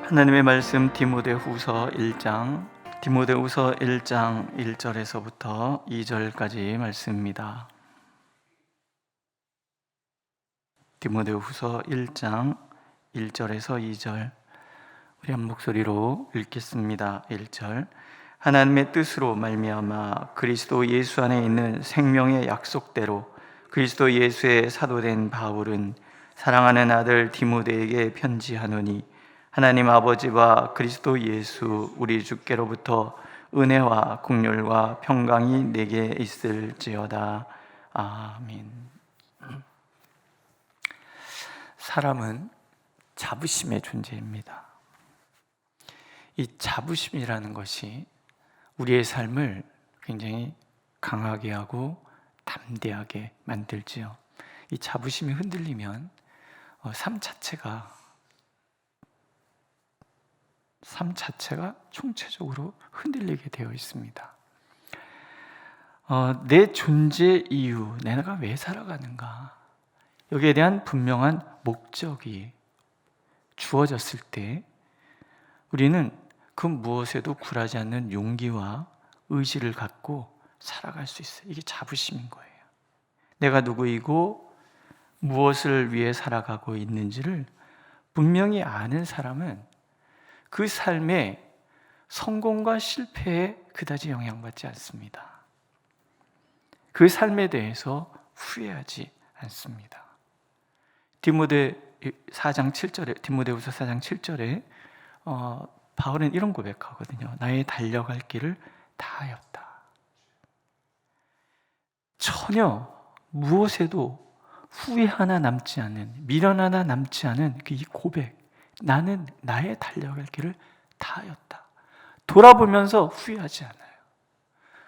하나님의 말씀 디모데후서 1장 1절에서부터 2절까지 말씀입니다. 디모데후서 1장 1절에서 2절 우리 한 목소리로 읽겠습니다. 1절 하나님의 뜻으로 말미암아 그리스도 예수 안에 있는 생명의 약속대로 그리스도 예수의 사도된 바울은 사랑하는 아들 디모데에게 편지하노니 하나님 아버지와 그리스도 예수 우리 주께로부터 은혜와 긍휼과 평강이 내게 있을지어다. 아멘. 사람은 자부심의 존재입니다. 이 자부심이라는 것이 우리의 삶을 굉장히 강하게 하고 담대하게 만들지요. 이 자부심이 흔들리면 삶 자체가 총체적으로 흔들리게 되어 있습니다. 내 존재 이유, 내가 왜 살아가는가, 여기에 대한 분명한 목적이 주어졌을 때 우리는 그 무엇에도 굴하지 않는 용기와 의지를 갖고 살아갈 수 있어요. 이게 자부심인 거예요. 내가 누구이고 무엇을 위해 살아가고 있는지를 분명히 아는 사람은 그 삶의 성공과 실패에 그다지 영향받지 않습니다. 그 삶에 대해서 후회하지 않습니다. 디모데후서 4장 7절에 바울은 이런 고백하거든요. 나의 달려갈 길을 다하였다. 전혀 무엇에도 후회 하나 남지 않은, 미련 하나 남지 않은 그 이 고백, 나는 나의 달려갈 길을 다하였다. 돌아보면서 후회하지 않아요.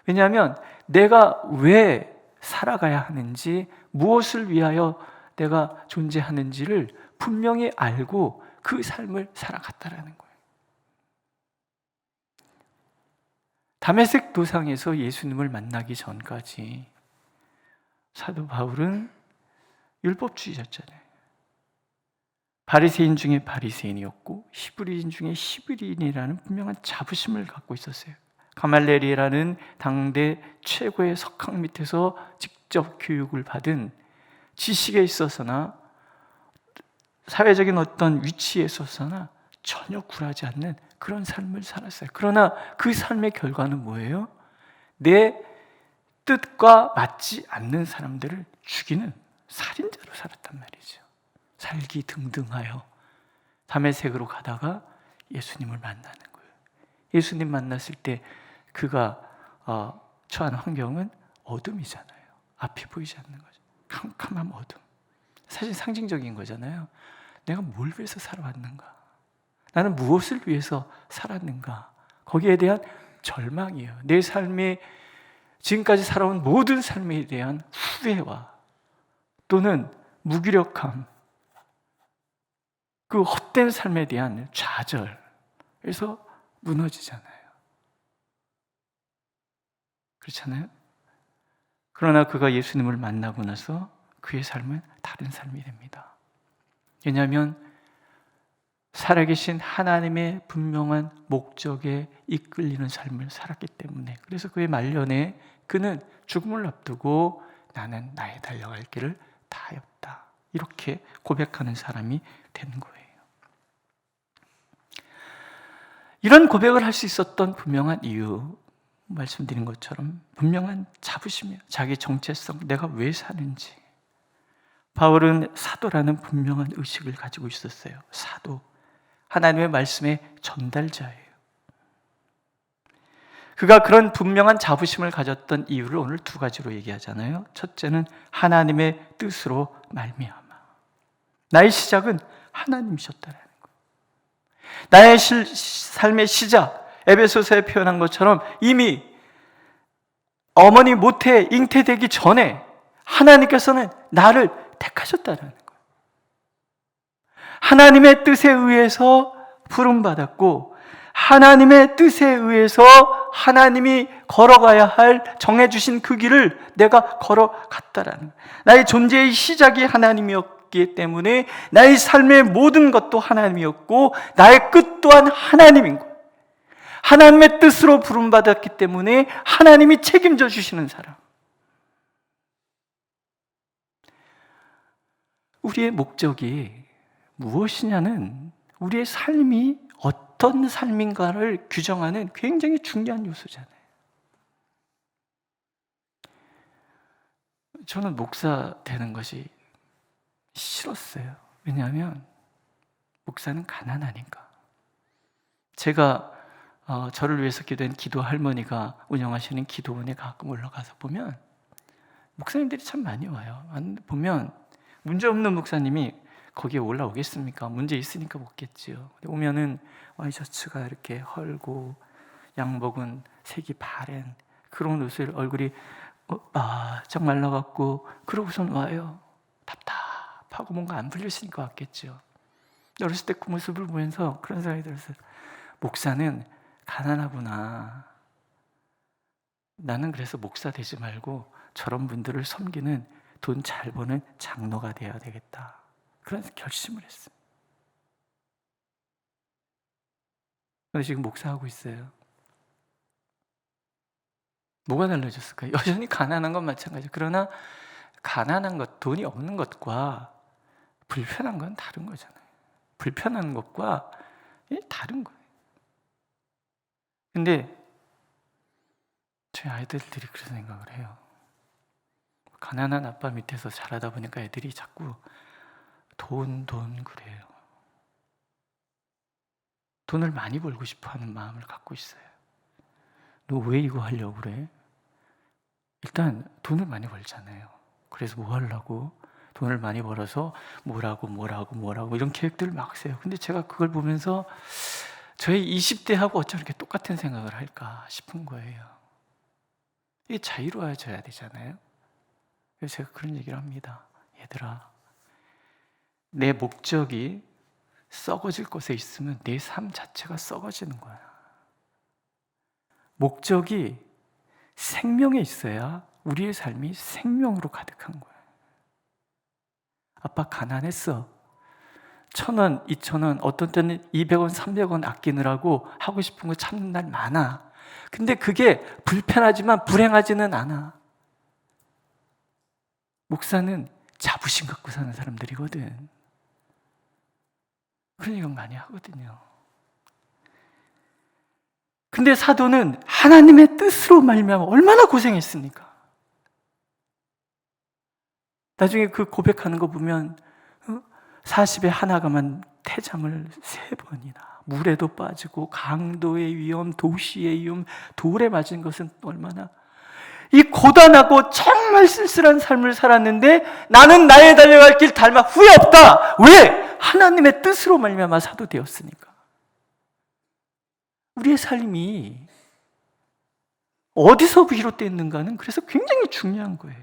왜냐하면 내가 왜 살아가야 하는지, 무엇을 위하여 내가 존재하는지를 분명히 알고 그 삶을 살아갔다라는 거예요. 다메섹 도상에서 예수님을 만나기 전까지 사도 바울은 율법주의자잖아요. 바리새인 중에 바리새인이었고 히브리인 중에 히브리인이라는 분명한 자부심을 갖고 있었어요. 가말리엘이라는 당대 최고의 석학 밑에서 직접 교육을 받은 지식에 있어서나 사회적인 어떤 위치에 있어서나 전혀 굴하지 않는 그런 삶을 살았어요. 그러나 그 삶의 결과는 뭐예요? 내 뜻과 맞지 않는 사람들을 죽이는 살인자로 살았단 말이죠. 살기 등등하여 다메섹으로 가다가 예수님을 만나는 거예요. 예수님 만났을 때 그가 처한 환경은 어둠이잖아요. 앞이 보이지 않는 거죠. 캄캄한 어둠. 사실 상징적인 거잖아요. 내가 뭘 위해서 살아왔는가? 나는 무엇을 위해서 살았는가? 거기에 대한 절망이에요. 내 삶에 지금까지 살아온 모든 삶에 대한 후회와 또는 무기력함, 그 헛된 삶에 대한 좌절에서 무너지잖아요. 그렇잖아요? 그러나 그가 예수님을 만나고 나서 그의 삶은 다른 삶이 됩니다. 왜냐하면 살아계신 하나님의 분명한 목적에 이끌리는 삶을 살았기 때문에. 그래서 그의 말년에 그는 죽음을 앞두고 나는 나의 달려갈 길을 다하였다, 이렇게 고백하는 사람이 된 거예요. 이런 고백을 할 수 있었던 분명한 이유, 말씀드린 것처럼 분명한 자부심이에요. 자기 정체성, 내가 왜 사는지. 바울은 사도라는 분명한 의식을 가지고 있었어요. 사도, 하나님의 말씀의 전달자예요. 그가 그런 분명한 자부심을 가졌던 이유를 오늘 두 가지로 얘기하잖아요. 첫째는 하나님의 뜻으로 말미암아. 나의 시작은 하나님이셨다는 거예요. 나의 삶의 시작, 에베소서에 표현한 것처럼 이미 어머니 모태에 잉태되기 전에 하나님께서는 나를 택하셨다는 거예요. 하나님의 뜻에 의해서 부름받았고 하나님의 뜻에 의해서 하나님이 걸어가야 할 정해주신 그 길을 내가 걸어갔다라는 거예요. 나의 존재의 시작이 하나님이었고 믿기 때문에 나의 삶의 모든 것도 하나님이었고 나의 끝 또한 하나님인 거예요. 하나님의 뜻으로 부름받았기 때문에 하나님이 책임져 주시는 사람. 우리의 목적이 무엇이냐는 우리의 삶이 어떤 삶인가를 규정하는 굉장히 중요한 요소잖아요. 저는 목사 되는 것이 싫었어요. 왜냐하면 목사는 가난하니까. 제가 저를 위해서 기도한 기도 할머니가 운영하시는 기도원에 가끔 올라가서 보면 목사님들이 참 많이 와요. 보면 문제 없는 목사님이 거기에 올라오겠습니까? 문제 있으니까 오겠지요. 오면은 와이셔츠가 이렇게 헐고 양복은 색이 바랜 그런 옷을 얼굴이 좀 말라갖고 그러고선 와요. 답답하고 뭔가 안 풀렸으니까 왔겠죠. 어렸을 때 그 모습을 보면서 그런 생각이 들었어요. 목사는 가난하구나. 나는 그래서 목사 되지 말고 저런 분들을 섬기는 돈 잘 버는 장로가 되어야 되겠다. 그런 결심을 했어요. 그래서 지금 목사하고 있어요. 뭐가 달라졌을까요? 여전히 가난한 건 마찬가지예요. 그러나 가난한 것, 돈이 없는 것과 불편한 건 다른 거잖아요. 불편한 것과 다른 거예요. 근데 저희 아이들이 그런 생각을 해요. 가난한 아빠 밑에서 자라다 보니까 애들이 자꾸 돈 그래요. 돈을 많이 벌고 싶어하는 마음을 갖고 있어요. 너 왜 이거 하려고 그래? 일단 돈을 많이 벌잖아요. 그래서 뭐 하려고? 돈을 많이 벌어서 뭐라고 이런 계획들을 막 세요. 근데 제가 그걸 보면서 저희 20대하고 어쩜 이렇게 똑같은 생각을 할까 싶은 거예요. 이게 자유로워져야 되잖아요. 그래서 제가 그런 얘기를 합니다. 얘들아, 내 목적이 썩어질 곳에 있으면 내 삶 자체가 썩어지는 거야. 목적이 생명에 있어야 우리의 삶이 생명으로 가득한 거야. 아빠 가난했어. 1,000원, 2,000원, 어떤 때는 200원, 300원 아끼느라고 하고 싶은 거 참는 날 많아. 근데 그게 불편하지만 불행하지는 않아. 목사는 자부심 갖고 사는 사람들이거든. 그런 얘기 많이 하거든요. 근데 사도는 하나님의 뜻으로 말미암아 얼마나 고생했습니까? 나중에 그 고백하는 거 보면 40에 하나가만 태잠을 3번이나 물에도 빠지고 강도의 위험, 도시의 위험, 돌에 맞은 것은 얼마나 이 고단하고 정말 쓸쓸한 삶을 살았는데 나는 나의 달려갈 길 닮아 후회 없다. 왜? 하나님의 뜻으로 말미암아 사도 되었으니까. 우리의 삶이 어디서 비롯됐는가는 그래서 굉장히 중요한 거예요.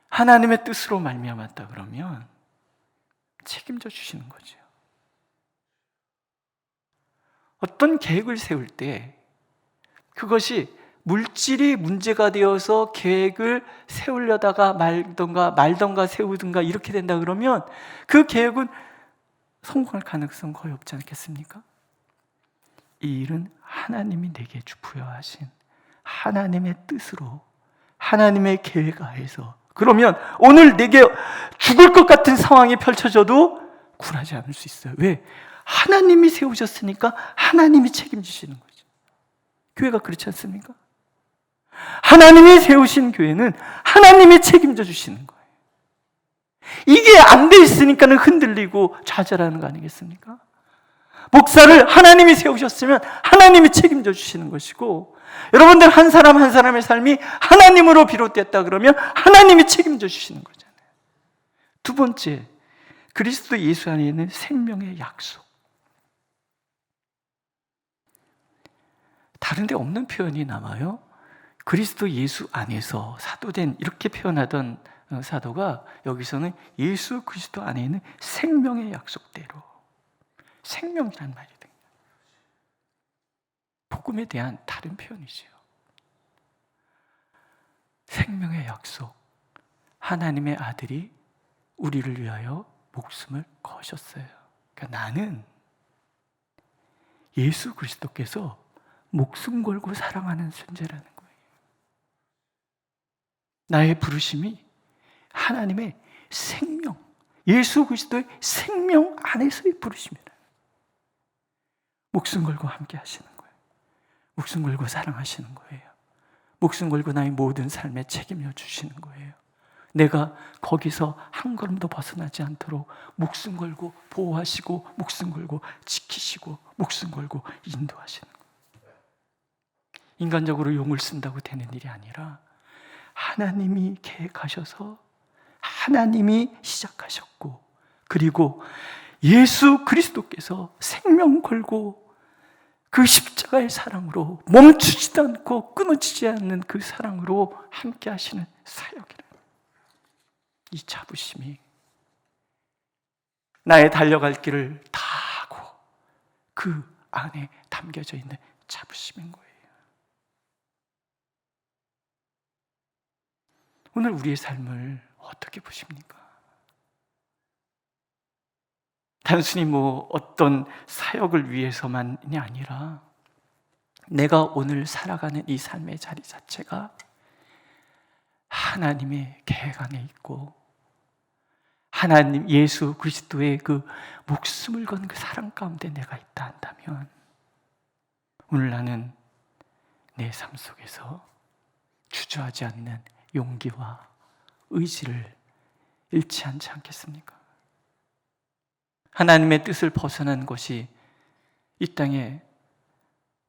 하나님의 뜻으로 말미암았다 그러면 책임져 주시는 거죠. 어떤 계획을 세울 때 그것이 물질이 문제가 되어서 계획을 세우려다가 말던가 세우든가 이렇게 된다 그러면 그 계획은 성공할 가능성 거의 없지 않겠습니까? 이 일은 하나님이 내게 부여하신 하나님의 뜻으로 하나님의 계획 하에서 그러면 오늘 내게 죽을 것 같은 상황이 펼쳐져도 굴하지 않을 수 있어요. 왜? 하나님이 세우셨으니까 하나님이 책임지시는 거죠. 교회가 그렇지 않습니까? 하나님이 세우신 교회는 하나님이 책임져 주시는 거예요. 이게 안 돼 있으니까는 흔들리고 좌절하는 거 아니겠습니까? 목사를 하나님이 세우셨으면 하나님이 책임져 주시는 것이고 여러분들 한 사람 한 사람의 삶이 하나님으로 비롯됐다 그러면 하나님이 책임져 주시는 거잖아요. 두 번째, 그리스도 예수 안에 있는 생명의 약속. 다른 데 없는 표현이 남아요. 그리스도 예수 안에서 사도된 이렇게 표현하던 사도가 여기서는 예수 그리스도 안에 있는 생명의 약속대로 생명이란 말이거든요. 복음에 대한 다른 표현이죠. 생명의 약속. 하나님의 아들이 우리를 위하여 목숨을 거셨어요. 그러니까 나는 예수 그리스도께서 목숨 걸고 사랑하는 존재라는 거예요. 나의 부르심이 하나님의 생명, 예수 그리스도의 생명 안에서의 부르심이라. 목숨 걸고 함께 하시는 거예요. 목숨 걸고 사랑하시는 거예요. 목숨 걸고 나의 모든 삶에 책임져 주시는 거예요. 내가 거기서 한 걸음도 벗어나지 않도록 목숨 걸고 보호하시고, 목숨 걸고 지키시고, 목숨 걸고 인도하시는 거예요. 인간적으로 용을 쓴다고 되는 일이 아니라 하나님이 계획하셔서 하나님이 시작하셨고, 그리고 예수 그리스도께서 생명 걸고 그 십자가의 사랑으로 멈추지도 않고 끊어지지 않는 그 사랑으로 함께 하시는 사역이라. 이 자부심이 나의 달려갈 길을 다 하고 그 안에 담겨져 있는 자부심인 거예요. 오늘 우리의 삶을 어떻게 보십니까? 단순히 어떤 사역을 위해서만이 아니라 내가 오늘 살아가는 이 삶의 자리 자체가 하나님의 계획 안에 있고, 하나님 예수 그리스도의 그 목숨을 건 그 사랑 가운데 내가 있다 한다면, 오늘 나는 내 삶 속에서 주저하지 않는 용기와 의지를 잃지 않지 않겠습니까? 하나님의 뜻을 벗어난 것이 이 땅에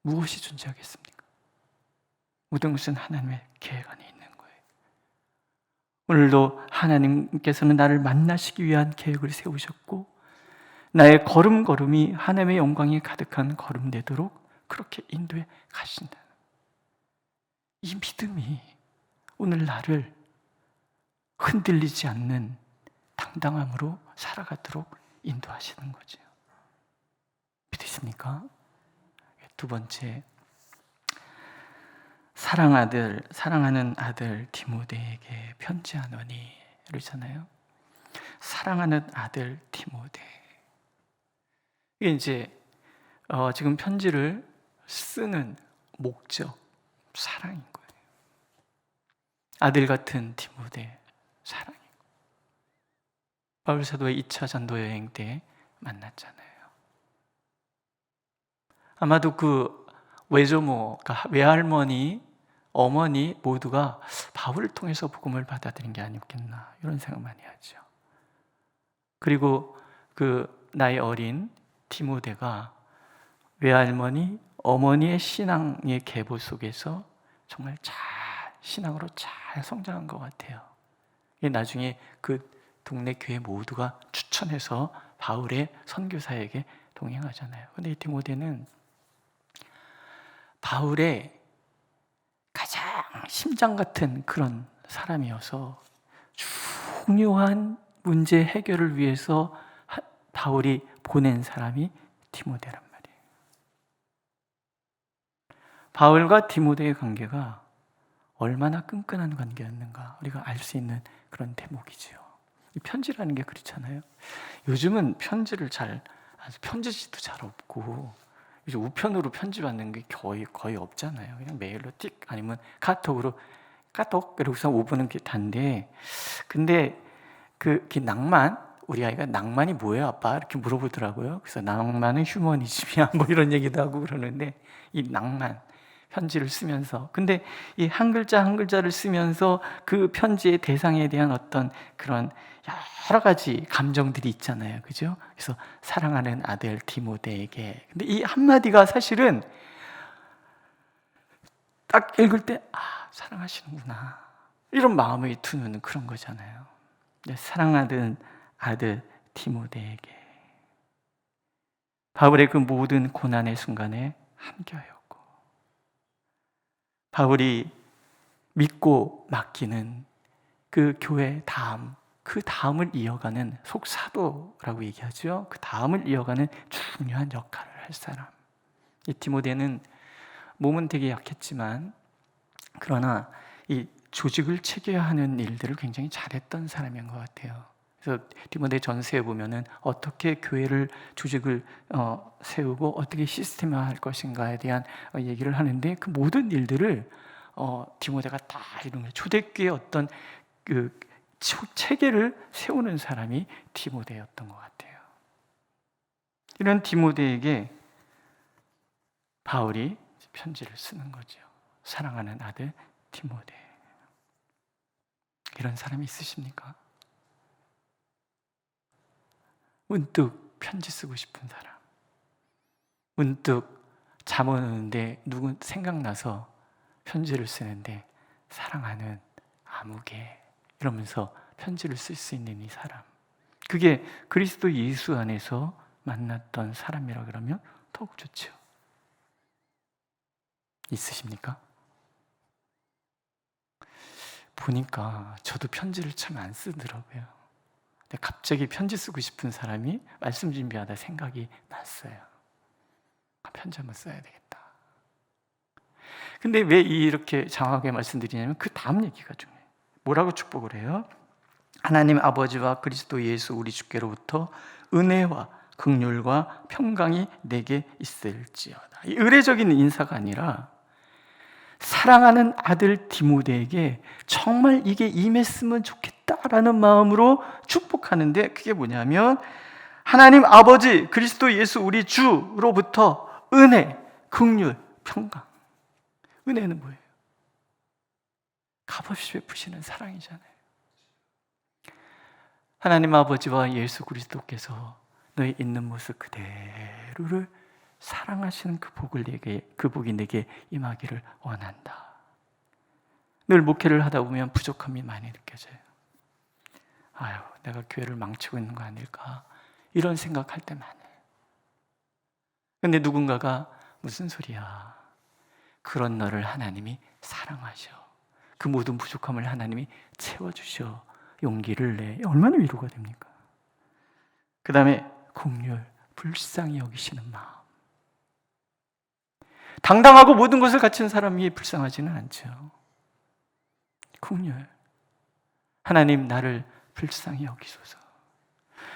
무엇이 존재하겠습니까? 모든 것은 하나님의 계획 안에 있는 거예요. 오늘도 하나님께서는 나를 만나시기 위한 계획을 세우셨고, 나의 걸음걸음이 하나님의 영광이 가득한 걸음 되도록 그렇게 인도해 가신다. 이 믿음이 오늘 나를 흔들리지 않는 당당함으로 살아가도록 인도하시는 거죠. 믿으십니까? 두 번째, 사랑하는 아들 디모데에게 편지하노니 그러잖아요. 사랑하는 아들 디모데. 이게 이제 지금 편지를 쓰는 목적, 사랑인 거예요. 아들 같은 디모데, 사랑인 거예요. 바울 사도의 2차 전도 여행 때 만났잖아요. 아마도 그 외조모, 그러니까 외할머니, 어머니 모두가 바울을 통해서 복음을 받아들인 게 아니었겠나, 이런 생각 많이 하죠. 그리고 그 나이 어린 디모데가 외할머니, 어머니의 신앙의 계보 속에서 정말 신앙으로 잘 성장한 것 같아요. 나중에 그 동네 교회 모두가 추천해서 바울의 선교사에게 동행하잖아요. 근데 이 디모데는 바울의 가장 심장 같은 그런 사람이어서 중요한 문제 해결을 위해서 바울이 보낸 사람이 디모데란 말이에요. 바울과 디모데의 관계가 얼마나 끈끈한 관계였는가 우리가 알 수 있는 그런 대목이지요. 이 편지라는 게 그렇잖아요. 요즘은 편지도 잘 없고, 이제 우편으로 편지 받는 게 거의 없잖아요. 그냥 메일로 띡, 아니면 카톡으로 그러고서 5분은 단데, 근데 그 낭만, 우리 아이가 낭만이 뭐예요, 아빠? 이렇게 물어보더라고요. 그래서 낭만은 휴머니즘이야, 이런 얘기도 하고 그러는데, 이 낭만, 편지를 쓰면서, 근데 이 한 글자 한 글자를 쓰면서 그 편지의 대상에 대한 어떤 그런 여러 가지 감정들이 있잖아요, 그죠? 그래서 사랑하는 아들 디모데에게, 근데 이 한마디가 사실은 딱 읽을 때 사랑하시는구나, 이런 마음이 드는 그런 거잖아요. 사랑하는 아들 디모데에게, 바울의 그 모든 고난의 순간에 함께하였고, 바울이 믿고 맡기는 그 교회 그 다음을 이어가는 속사도라고 얘기하죠. 그 다음을 이어가는 중요한 역할을 할 사람. 이 디모데는 몸은 되게 약했지만, 그러나 이 조직을 체계화하는 일들을 굉장히 잘했던 사람인 것 같아요. 그래서 디모데 전서에 보면은 어떻게 교회를 조직을 세우고 어떻게 시스템화할 것인가에 대한 얘기를 하는데, 그 모든 일들을 디모데가 다 이룬 거예요. 초대교회의 어떤 그 체계를 세우는 사람이 디모데였던 것 같아요. 이런 디모데에게 바울이 편지를 쓰는 거죠. 사랑하는 아들 디모데. 이런 사람이 있으십니까? 문득 편지 쓰고 싶은 사람, 문득 잠 오는데 누군 생각나서 편지를 쓰는데 사랑하는 아무개 이러면서 편지를 쓸 수 있는 이 사람, 그게 그리스도 예수 안에서 만났던 사람이라 그러면 더욱 좋죠. 있으십니까? 보니까 저도 편지를 참 안 쓰더라고요. 근데 갑자기 편지 쓰고 싶은 사람이 말씀 준비하다 생각이 났어요. 편지 한번 써야 되겠다. 근데 왜 이렇게 장하게 말씀드리냐면 그 다음 얘기가 중요해요. 뭐라고 축복을 해요? 하나님 아버지와 그리스도 예수 우리 주께로부터 은혜와 긍휼과 평강이 내게 있을지어다. 이 의례적인 인사가 아니라 사랑하는 아들 디모데에게 정말 이게 임했으면 좋겠다라는 마음으로 축복하는데, 그게 뭐냐면 하나님 아버지 그리스도 예수 우리 주로부터 은혜, 긍휼, 평강. 은혜는 뭐예요? 값없이 베푸시는 사랑이잖아요. 하나님 아버지와 예수 그리스도께서 너의 있는 모습 그대로를 사랑하시는 그 복이 내게 임하기를 원한다. 늘 목회를 하다 보면 부족함이 많이 느껴져요. 아유, 내가 교회를 망치고 있는 거 아닐까, 이런 생각할 때 많아요. 근데 누군가가 무슨 소리야, 그런 너를 하나님이 사랑하셔, 그 모든 부족함을 하나님이 채워주셔, 용기를 내, 얼마나 위로가 됩니까? 그 다음에 긍휼, 불쌍히 여기시는 마음. 당당하고 모든 것을 갖춘 사람이 불쌍하지는 않죠. 긍휼, 하나님 나를 불쌍히 여기소서.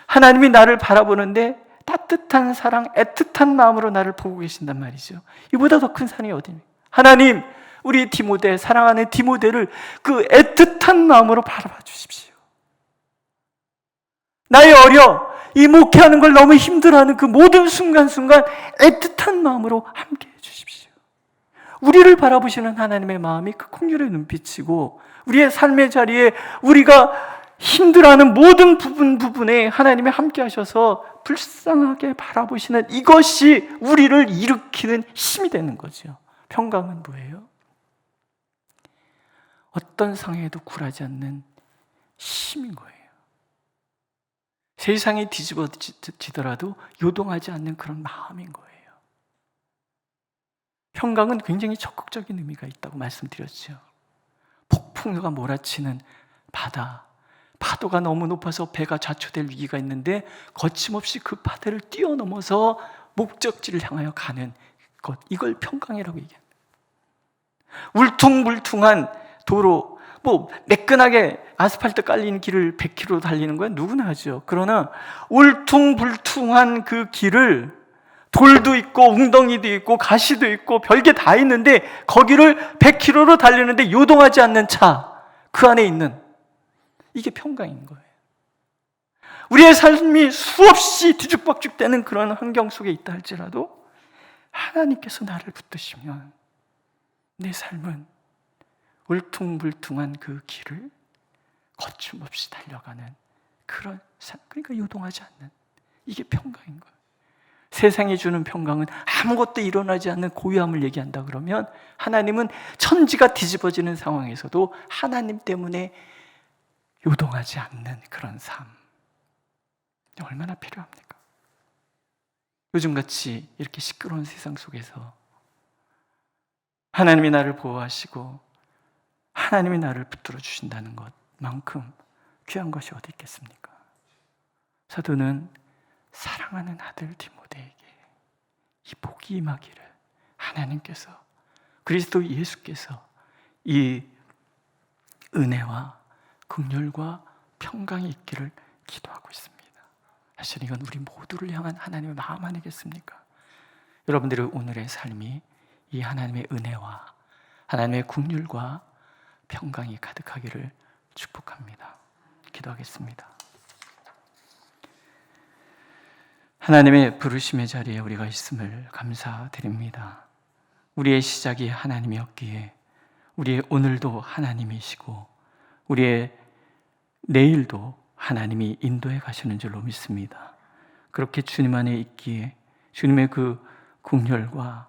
하나님이 나를 바라보는데 따뜻한 사랑, 애틋한 마음으로 나를 보고 계신단 말이죠. 이보다 더 큰 사랑이 어디입니까? 하나님, 우리 디모데, 사랑하는 디모데를 그 애틋한 마음으로 바라봐 주십시오. 나의 이 목회하는 걸 너무 힘들어하는 그 모든 순간순간 애틋한 마음으로 함께 해주십시오. 우리를 바라보시는 하나님의 마음이 그 긍휼의 눈빛이고, 우리의 삶의 자리에 우리가 힘들어하는 모든 부분에 하나님이 함께 하셔서 불쌍하게 바라보시는 이것이 우리를 일으키는 힘이 되는 거죠. 평강은 뭐예요? 어떤 상황에도 굴하지 않는 힘인 거예요. 세상이 뒤집어지더라도 요동하지 않는 그런 마음인 거예요. 평강은 굉장히 적극적인 의미가 있다고 말씀드렸죠. 폭풍우가 몰아치는 바다, 파도가 너무 높아서 배가 좌초될 위기가 있는데 거침없이 그 파도를 뛰어넘어서 목적지를 향하여 가는 것, 이걸 평강이라고 얘기합니다. 울퉁불퉁한 도로, 매끈하게 아스팔트 깔린 길을 100km 달리는 건 누구나 하죠. 그러나 울퉁불퉁한 그 길을, 돌도 있고 웅덩이도 있고 가시도 있고 별게 다 있는데 거기를 100km로 달리는데 요동하지 않는 차, 그 안에 있는, 이게 평강인 거예요. 우리의 삶이 수없이 뒤죽박죽되는 그런 환경 속에 있다 할지라도 하나님께서 나를 붙드시면 내 삶은 울퉁불퉁한 그 길을 거침없이 달려가는 그런 삶, 그러니까 요동하지 않는, 이게 평강인 거예요. 세상이 주는 평강은 아무것도 일어나지 않는 고요함을 얘기한다 그러면, 하나님은 천지가 뒤집어지는 상황에서도 하나님 때문에 요동하지 않는 그런 삶, 얼마나 필요합니까? 요즘같이 이렇게 시끄러운 세상 속에서 하나님이 나를 보호하시고 하나님이 나를 붙들어 주신다는 것만큼 귀한 것이 어디 있겠습니까? 사도는 사랑하는 아들 디모데에게 이 복이 임하기를 하나님께서, 그리스도 예수께서 이 은혜와 긍휼과 평강이 있기를 기도하고 있습니다. 사실 이건 우리 모두를 향한 하나님의 마음 아니겠습니까? 여러분들의 오늘의 삶이 이 하나님의 은혜와 하나님의 긍휼과 평강이 가득하기를 축복합니다. 기도하겠습니다. 하나님의 부르심의 자리에 우리가 있음을 감사드립니다. 우리의 시작이 하나님이었기에 우리의 오늘도 하나님이시고 우리의 내일도 하나님이 인도해 가시는 줄로 믿습니다. 그렇게 주님 안에 있기에 주님의 그 긍휼과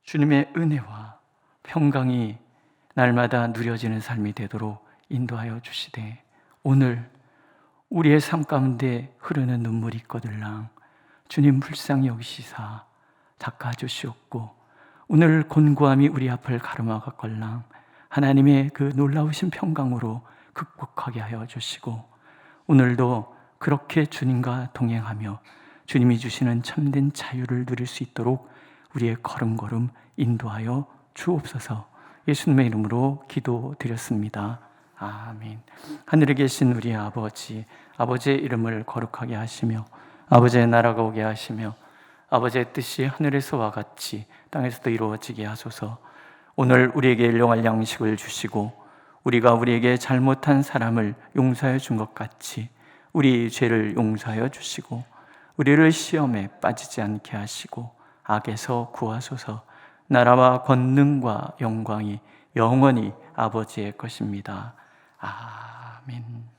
주님의 은혜와 평강이 날마다 누려지는 삶이 되도록 인도하여 주시되, 오늘 우리의 삶 가운데 흐르는 눈물이 있거들랑 주님 불쌍히 여기시사 닦아주시옵고, 오늘 곤고함이 우리 앞을 가로막았걸랑 하나님의 그 놀라우신 평강으로 극복하게 하여 주시고, 오늘도 그렇게 주님과 동행하며 주님이 주시는 참된 자유를 누릴 수 있도록 우리의 걸음걸음 인도하여 주옵소서. 예수님의 이름으로 기도드렸습니다. 아멘. 하늘에 계신 우리 아버지, 아버지의 이름을 거룩하게 하시며 아버지의 나라가 오게 하시며 아버지의 뜻이 하늘에서와 같이 땅에서도 이루어지게 하소서. 오늘 우리에게 일용할 양식을 주시고 우리가 우리에게 잘못한 사람을 용서해 준 것 같이 우리 죄를 용서하여 주시고 우리를 시험에 빠지지 않게 하시고 악에서 구하소서. 나라와 권능과 영광이 영원히 아버지의 것입니다. 아멘.